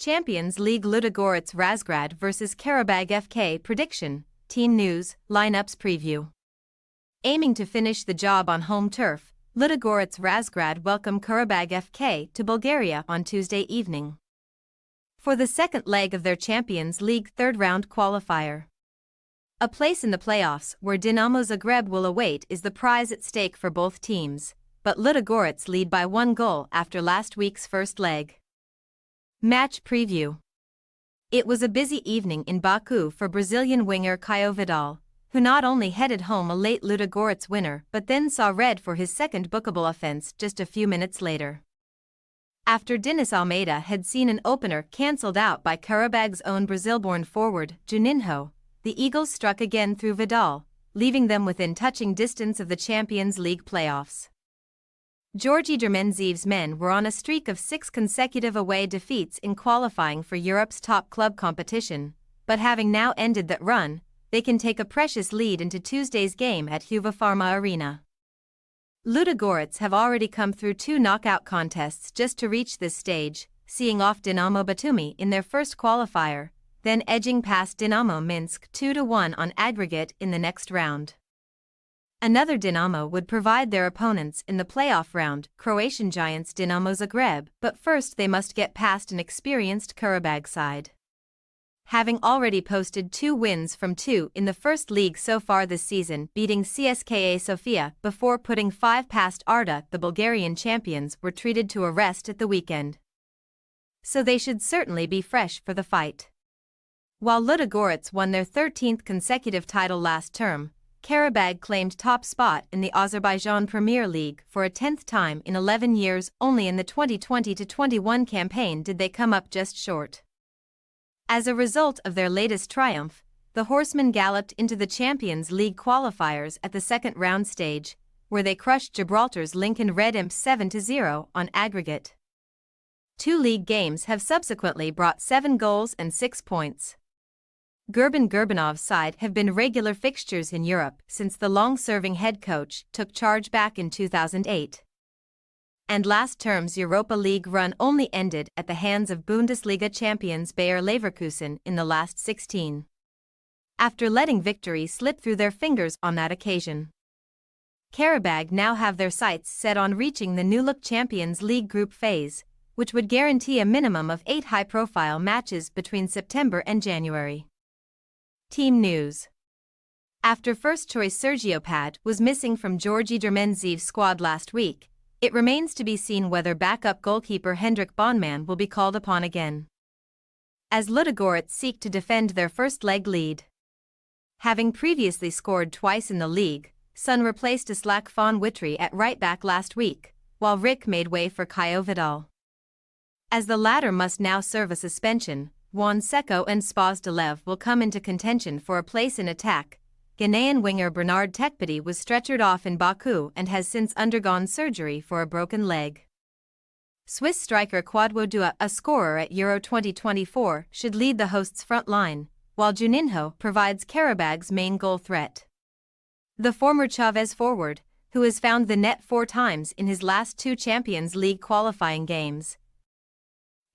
Champions League Ludogorets Razgrad vs Qarabag FK prediction, team news, lineups preview. Aiming to finish the job on home turf, Ludogorets Razgrad welcome Qarabag FK to Bulgaria on Tuesday evening for the second leg of their Champions League third-round qualifier. A place in the playoffs where Dinamo Zagreb will await is the prize at stake for both teams, but Ludogorets lead by 1 goal after last week's first leg. Match preview. It was a busy evening in Baku for Brazilian winger Caio Vidal, who not only headed home a late Ludogorets winner but then saw red for his second bookable offense just a few minutes later. After Diniz Almeida had seen an opener cancelled out by Qarabag's own Brazil-born forward, Juninho, the Eagles struck again through Vidal, leaving them within touching distance of the Champions League playoffs. Georgi Dermendziv's men were on a streak of 6 consecutive away defeats in qualifying for Europe's top club competition, but having now ended that run, they can take a precious lead into Tuesday's game at UEFA Pharma Arena. Ludogorets have already come through 2 knockout contests just to reach this stage, seeing off Dinamo Batumi in their first qualifier, then edging past Dinamo Minsk 2-1 on aggregate in the next round. Another Dinamo would provide their opponents in the playoff round, Croatian giants Dinamo Zagreb, but first they must get past an experienced Qarabag side. Having already posted 2 wins from 2 in the first league so far this season, beating CSKA Sofia before putting 5 past Arda, the Bulgarian champions were treated to a rest at the weekend. So they should certainly be fresh for the fight. While Ludogorets won their 13th consecutive title last term, Qarabag claimed top spot in the Azerbaijan Premier League for a 10th time in 11 years. Only in the 2020-21 campaign did they come up just short. As a result of their latest triumph, the Horsemen galloped into the Champions League qualifiers at the second round stage, where they crushed Gibraltar's Lincoln Red Imps 7-0 on aggregate. 2 league games have subsequently brought 7 goals and 6 points. Gurban Gurbanov's side have been regular fixtures in Europe since the long-serving head coach took charge back in 2008. And last term's Europa League run only ended at the hands of Bundesliga champions Bayer Leverkusen in the last 16. After letting victory slip through their fingers on that occasion. Qarabag now have their sights set on reaching the new-look Champions League group phase, which would guarantee a minimum of 8 high-profile matches between September and January. Team news. After first-choice Sergio Pad was missing from Georgi Dermendziv's squad last week, it remains to be seen whether backup goalkeeper Hendrik Bonman will be called upon again, as Ludogorets seek to defend their first-leg lead. Having previously scored twice in the league, Sun replaced Aslak von Witry at right-back last week, while Rick made way for Caio Vidal. As the latter must now serve a suspension, Juan Seco and Spaz Delev will come into contention for a place in attack. Ghanaian winger Bernard Tekpeti was stretchered off in Baku and has since undergone surgery for a broken leg. Swiss striker Kwadwo Dua, a scorer at Euro 2024, should lead the hosts' front line, while Juninho provides Qarabag's main goal threat. The former Chavez forward, who has found the net 4 times in his last 2 Champions League qualifying games,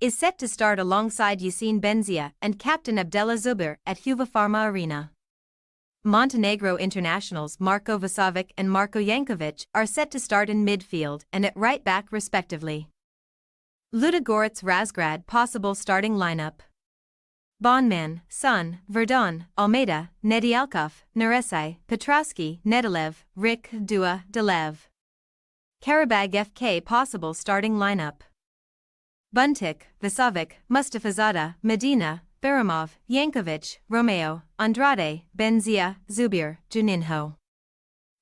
is set to start alongside Yasin Benzia and captain Abdullah Zubir at UEFA Pharma Arena. Montenegro internationals Marko Vasovic and Marko Jankovic are set to start in midfield and at right-back respectively. Ludogorets Razgrad possible starting lineup: Bonman, Sun, Verdon, Almeida, Nedialkov, Neresai, Petrowski, Nedelev, Rick, Dua, Delev. Qarabag FK possible starting lineup: Buntic, Vasovic, Mustafazada, Medina, Baramov, Jankovic, Romeo, Andrade, Benzia, Zubir, Juninho.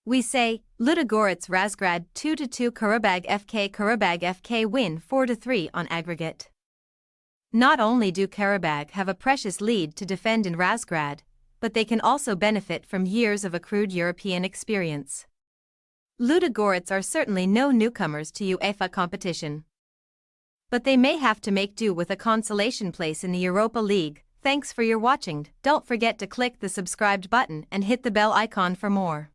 We say, Ludogorets Razgrad 2-2 Qarabag FK win 4-3 on aggregate. Not only do Qarabag have a precious lead to defend in Razgrad, but they can also benefit from years of accrued European experience. Ludogorets are certainly no newcomers to UEFA competition, but they may have to make do with a consolation place in the Europa League. Thanks for your watching. Don't forget to click the subscribed button and hit the bell icon for more.